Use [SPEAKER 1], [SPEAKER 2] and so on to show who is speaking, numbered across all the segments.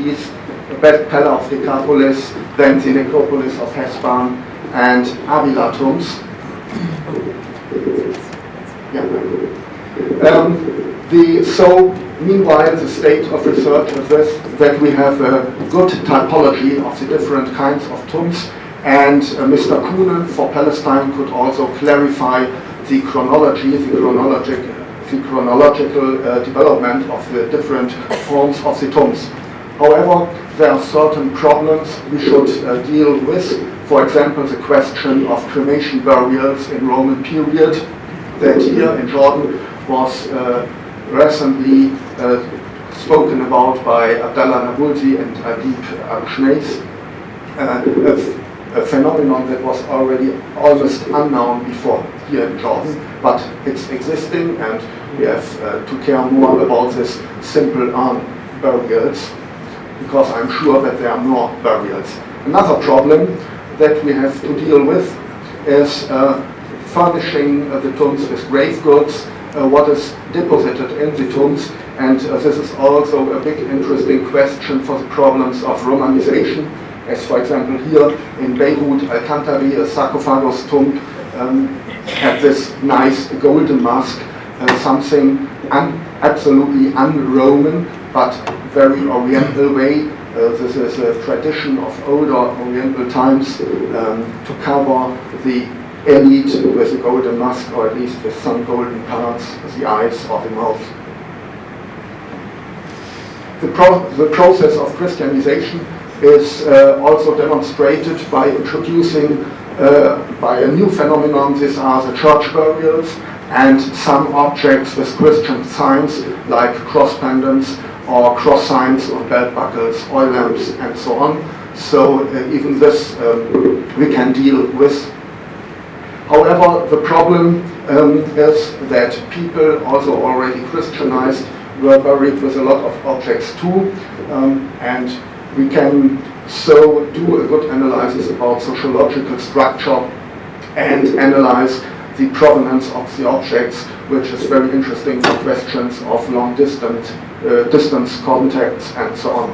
[SPEAKER 1] cities, the Pella of Decapolis, then the necropolis of Hespan, and Avila tombs. Yeah. Meanwhile, the state of research is this, that we have a good typology of the different kinds of tombs, and Mr. Kuhne for Palestine could also clarify the chronology, the chronological development of the different forms of the tombs. However, there are certain problems we should deal with. For example, the question of cremation burials in Roman period, that here in Jordan was recently spoken about by Abdallah Nabulsi and Adib Al-Shneis, a phenomenon that was already almost unknown before here in Jordan, but it's existing, and we have to care more about this simple urn burials, because I'm sure that there are more burials. Another problem that we have to deal with is furnishing the tombs with grave goods, what is deposited in the tombs, and this is also a big interesting question for the problems of Romanization, as for example here in Beirut, Al-Kantari, a sarcophagus tomb had this nice golden mask, something absolutely un-Roman, but very Oriental way. This is a tradition of older Oriental times to cover the elite with a golden mask, or at least with some golden parts, the eyes or the mouth. The process of Christianization is also demonstrated by introducing by a new phenomenon. These are the church burials and some objects with Christian signs like cross pendants or cross signs on belt buckles, oil lamps, and so on. So even this we can deal with. However, the problem is that people, also already Christianized, were buried with a lot of objects too, and we can so do a good analysis about sociological structure and analyze the provenance of the objects, which is very interesting for questions of long distance contacts and so on.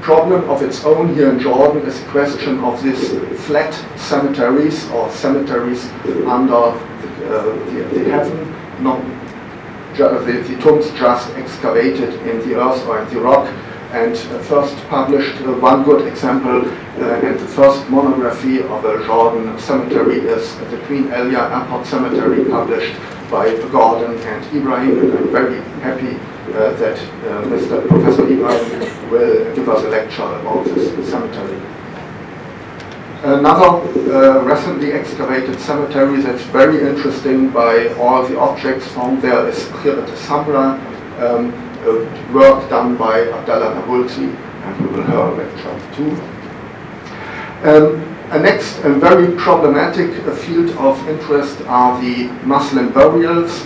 [SPEAKER 1] Problem of its own here in Jordan is the question of these flat cemeteries, or cemeteries under the heaven, not the tombs just excavated in the earth or in the rock. And first published one good example, and the first monography of a Jordan cemetery is the Queen Elia Airport Cemetery, published by Gordon and Ibrahim, and I'm very happy that Mr. Professor Ibrahim will give us a lecture about this cemetery. Another recently excavated cemetery that's very interesting by all the objects found there is here at Samra, work done by Abdallah Nabulsi, and we will hear a lecture too. A next and very problematic field of interest are the Muslim burials.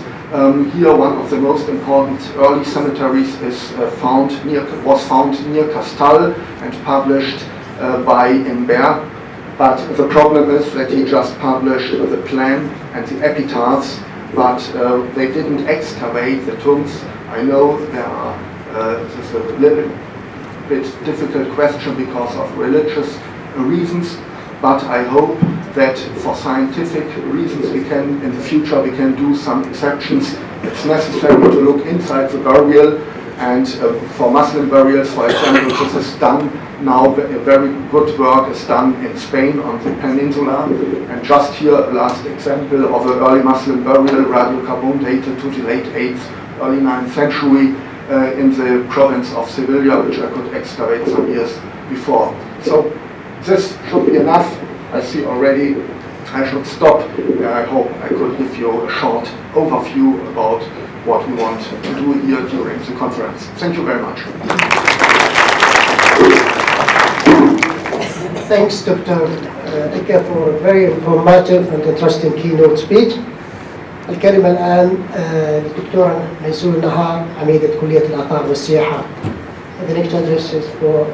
[SPEAKER 1] Here, one of the most important early cemeteries was found near Castal and published by Imbert. But the problem is that he just published the plan and the epitaphs, but they didn't excavate the tombs. I know this is a little bit difficult question because of religious reasons, but I hope that for scientific reasons in the future we can do some exceptions. It's necessary to look inside the burial, and for Muslim burials, for example, this is done now. A very good work is done in Spain on the peninsula, and just here a last example of an early Muslim burial, radiocarbon dated to the late 8th, early 9th century in the province of Sevilla, which I could excavate some years before. So this should be enough. I see already I should stop. I hope I could give you a short overview about what we want to do here during the conference. Thank you very much.
[SPEAKER 2] Thanks, Dr. Ika, for a very informative and interesting keynote speech. الكلمة الآن للدكتورة ميسون النهار عميدة كلية الاثار والسياحة. The next address is for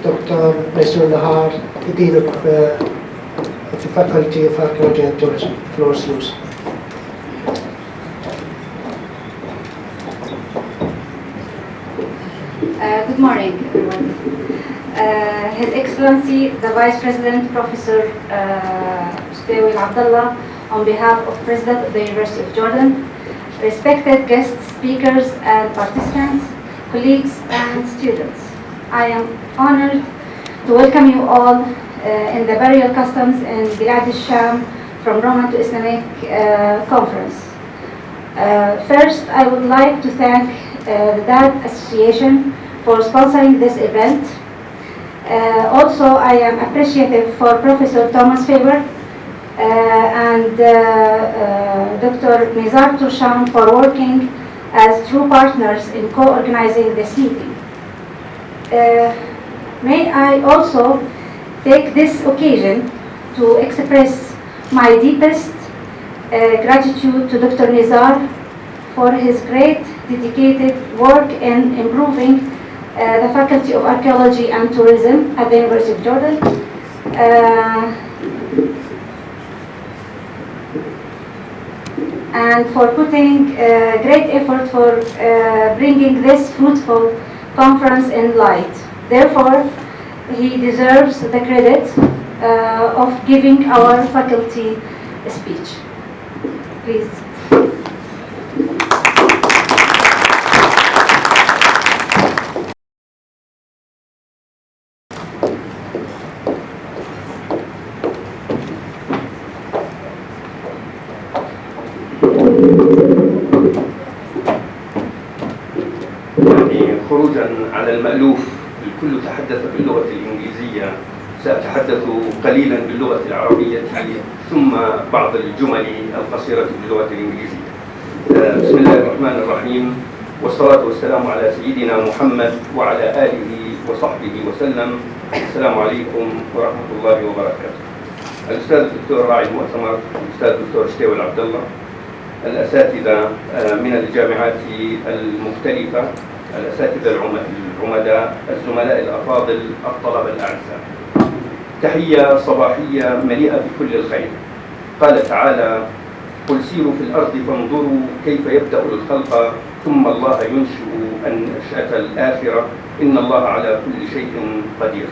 [SPEAKER 2] Dr. ميسون النهار, the Dean of the Faculty of Archaeology and Tourism. Floor is yours.
[SPEAKER 3] Good morning, everyone. His Excellency, the Vice President, Professor Stewil Abdullah, on behalf of President of the University of Jordan, respected guest speakers and participants, colleagues and students. I am honored to welcome you all in the burial customs in Bilad al-Sham from Roman to Islamic conference. First, I would like to thank the DAD Association for sponsoring this event. Also, I am appreciative for Professor Thomas Faber and Dr. Nizar Tursham for working as true partners in co-organizing this meeting. May I also take this occasion to express my deepest gratitude to Dr. Nizar for his great dedicated work in improving the Faculty of Archaeology and Tourism at the University of Jordan. And for putting great effort for bringing this fruitful conference in light. Therefore, he deserves the credit of giving our faculty a speech. Please.
[SPEAKER 4] خروجا على المألوف، الكل تحدث باللغة الإنجليزية، سأتحدث قليلا باللغة العربية ثم بعض الجمل القصيرة باللغة الإنجليزية. بسم الله الرحمن الرحيم، والصلاة والسلام على سيدنا محمد وعلى آله وصحبه وسلم. السلام عليكم ورحمة الله وبركاته. الأستاذ الدكتور راعي المؤتمر، الأستاذ الدكتور شتيول عبد الله، الأساتذة من الجامعات المختلفة، الأساتذة العمداء، الزملاء الأفاضل، الطلبة الأعزاء، تحية صباحية مليئة بكل الخير. قال تعالى: قل سيروا في الأرض فانظروا كيف يبدأ الخلق ثم الله ينشئ النشأة الآخرة إن الله على كل شيء قدير.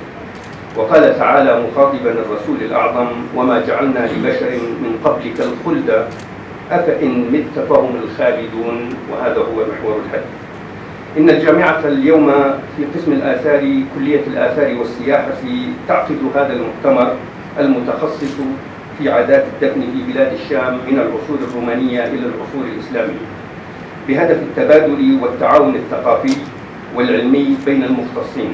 [SPEAKER 4] وقال تعالى مخاطبا الرسول الأعظم: وما جعلنا لبشر من قبلك الخلد أفإن مت فهم الخالدون. وهذا هو محور الحديث. إن الجامعة اليوم في قسم الآثار كلية الآثار والسياحة تعقد هذا المؤتمر المتخصص في عادات الدفن في بلاد الشام من العصور الرومانية إلى العصور الإسلامية، بهدف التبادل والتعاون الثقافي والعلمي بين المختصين،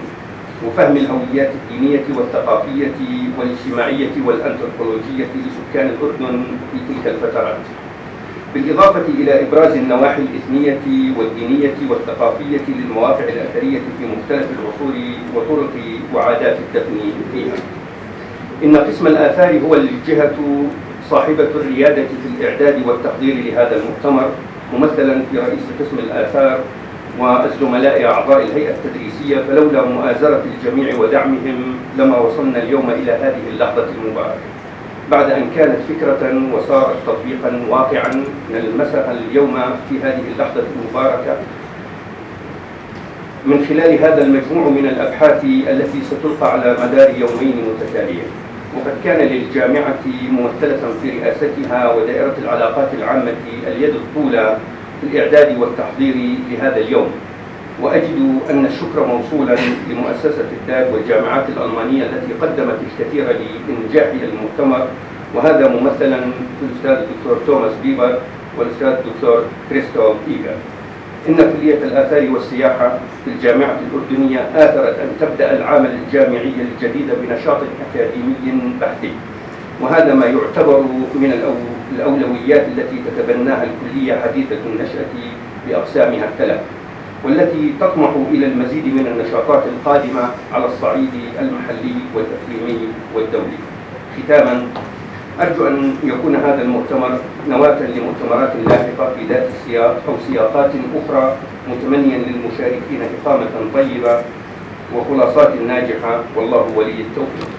[SPEAKER 4] وفهم الهويات الدينية والثقافية والاجتماعية والأنثروبولوجية لسكان الأردن في تلك الفترات، بالإضافة إلى إبراز النواحي الإثنية والدينية والثقافية للمواقع الأثرية في مختلف العصور وطرق وعادات الدفن فيها. إن قسم الآثار هو الجهة صاحبة الريادة في الإعداد والتحضير لهذا المؤتمر، ممثلا في رئيس قسم الآثار والزملاء أعضاء الهيئة التدريسية، فلولا مؤازرة الجميع ودعمهم لما وصلنا اليوم إلى هذه اللحظة المباركة، بعد أن كانت فكرة وصارت تطبيقا واقعا نلمسها اليوم في هذه اللحظة المباركة من خلال هذا المجموع من الأبحاث التي ستلقى على مدار يومين متتاليين. وقد كان للجامعة ممثلة في رئاستها ودائرة العلاقات العامة اليد الطولى في الإعداد والتحضير لهذا اليوم، وأجد أن الشكر موصولا لمؤسسة الداد والجامعات الألمانية التي قدمت الكثير لإنجاح المؤتمر، وهذا ممثلا في الأستاذ الدكتور توماس بيبر والأستاذ الدكتور كريستوف إيغر. إن كلية الآثار والسياحة في الجامعة الأردنية آثرت أن تبدأ العام الجامعي الجديد بنشاط أكاديمي بحثي، وهذا ما يعتبر من الأولويات التي تتبناها الكلية حديثة النشأة بأقسامها الثلاث، والتي تطمح إلى المزيد من النشاطات القادمة على الصعيد المحلي والإقليمي والدولي. ختاما، أرجو أن يكون هذا المؤتمر نواة لمؤتمرات لاحقة في ذات السياق أو سياقات أخرى، متمنيا للمشاركين إقامة طيبة وخلاصات ناجحة، والله ولي التوفيق.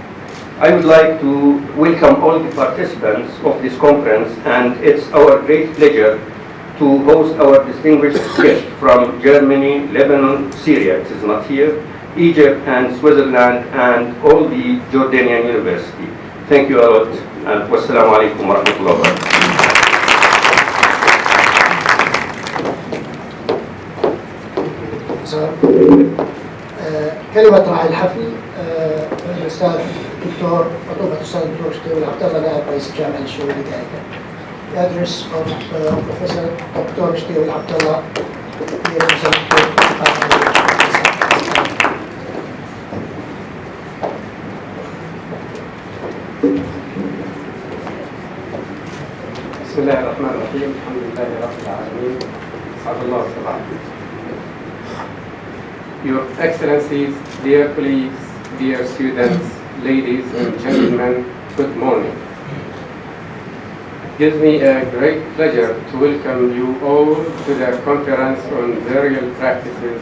[SPEAKER 4] I would like to welcome all the participants of this conference, and it's our great pleasure to host our distinguished guest from Germany, Lebanon, Syria, it is not here, Egypt and Switzerland, and all the Jordanian University. Thank you a lot, and wassalamu alaikum wa rahmatullahi wa barakatuh.
[SPEAKER 2] كلمة راعي الحفل الأستاذ الدكتور مطلوبة الأستاذ الدكتور شتيوي العبدالله نائب رئيس الجامعة للشؤون الإدارية. The address of Professor Dr. شتيوي العبدالله
[SPEAKER 5] بسم الله الرحمن الرحيم. الحمد لله رب العالمين. أسعد الله صباحكم. Your Excellencies, dear colleagues, dear students, ladies and gentlemen, good morning. It gives me a great pleasure to welcome you all to the conference on burial practices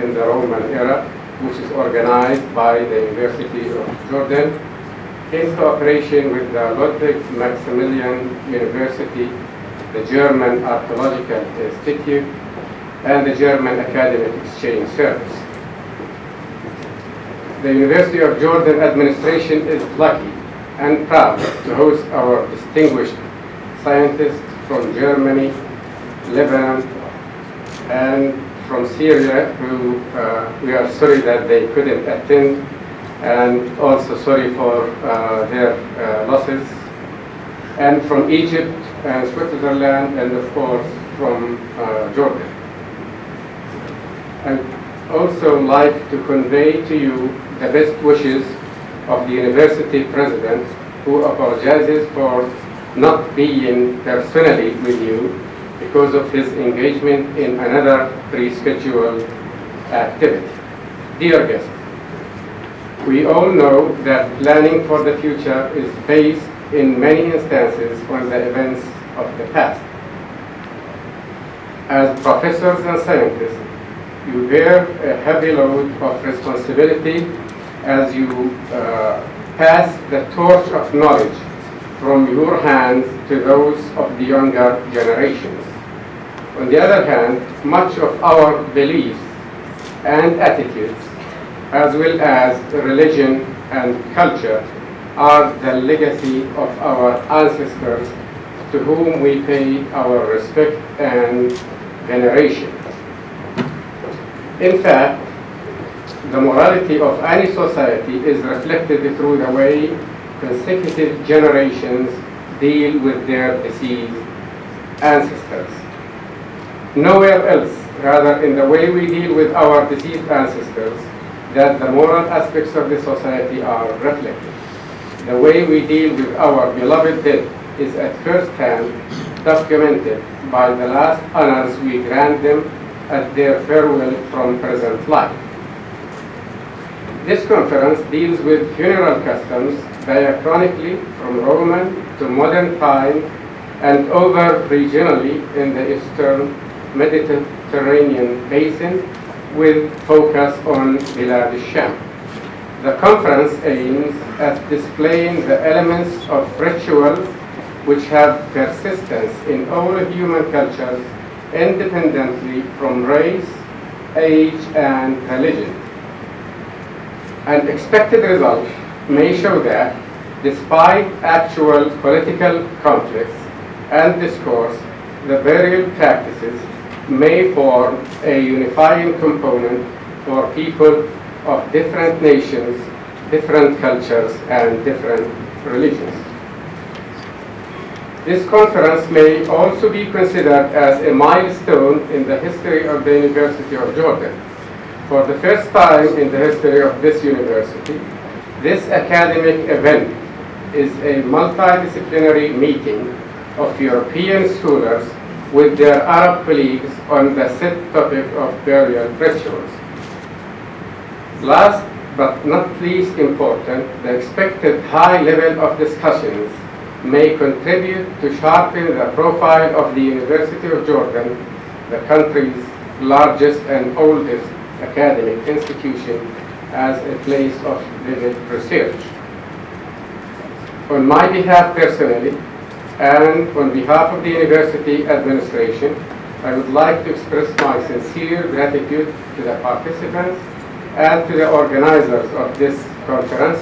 [SPEAKER 5] in the Roman era, which is organized by the University of Jordan in cooperation with the Ludwig Maximilian University, the German Archaeological Institute, and the German Academic Exchange Service. The University of Jordan administration is lucky and proud to host our distinguished scientists from Germany, Lebanon, and from Syria, who we are sorry that they couldn't attend, and also sorry for their losses, and from Egypt and Switzerland, and of course from Jordan. I'd also like to convey to you the best wishes of the university president, who apologizes for not being personally with you because of his engagement in another pre-scheduled activity. Dear guests, we all know that planning for the future is based in many instances on the events of the past. As professors and scientists, you bear a heavy load of responsibility as you pass the torch of knowledge from your hands to those of the younger generations. On the other hand, much of our beliefs and attitudes, as well as religion and culture, are the legacy of our ancestors, to whom we pay our respect and veneration. In fact, the morality of any society is reflected through the way consecutive generations deal with their deceased ancestors. Nowhere else, rather in the way we deal with our deceased ancestors, that the moral aspects of the society are reflected. The way we deal with our beloved dead is at first hand documented by the last honors we grant them at their farewell from present life. This conference deals with funeral customs diachronically from Roman to modern times and over regionally in the Eastern Mediterranean basin with focus on Bilad al-Sham. The conference aims at displaying the elements of rituals which have persistence in all human cultures independently from race, age, and religion. An expected result may show that, despite actual political conflicts and discourse, the burial practices may form a unifying component for people of different nations, different cultures, and different religions. This conference may also be considered as a milestone in the history of the University of Jordan. For the first time in the history of this university, this academic event is a multidisciplinary meeting of European scholars with their Arab colleagues on the set topic of burial rituals. Last but not least important, the expected high level of discussions may contribute to sharpen the profile of the University of Jordan, the country's largest and oldest academic institution, as a place of vivid research. On my behalf personally, And on behalf of the university administration, I would like to express my sincere gratitude to the participants and to the organizers of this conference.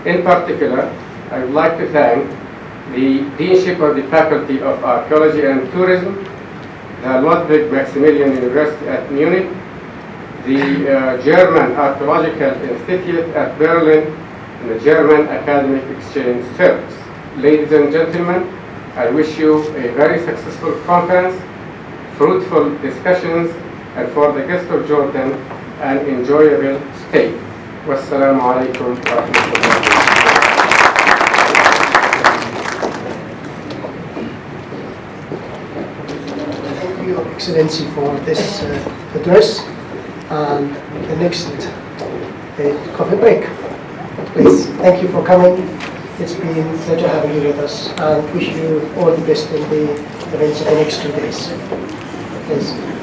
[SPEAKER 5] In particular, I would like to thank the Deanship of the Faculty of Archaeology and Tourism, the Ludwig Maximilian University at Munich, the German Archaeological Institute at Berlin, and the German Academic Exchange Service. Ladies and gentlemen, I wish you a very successful conference, fruitful discussions, and for the guests of Jordan, an enjoyable stay. Wassalamu alaikum wa rahmatullah.
[SPEAKER 2] Thank you, Your Excellency, for this address. And the next coffee break. Please, thank you for coming. It's been a pleasure having you with us, and wish you all the best in the events of the next 2 days. Please.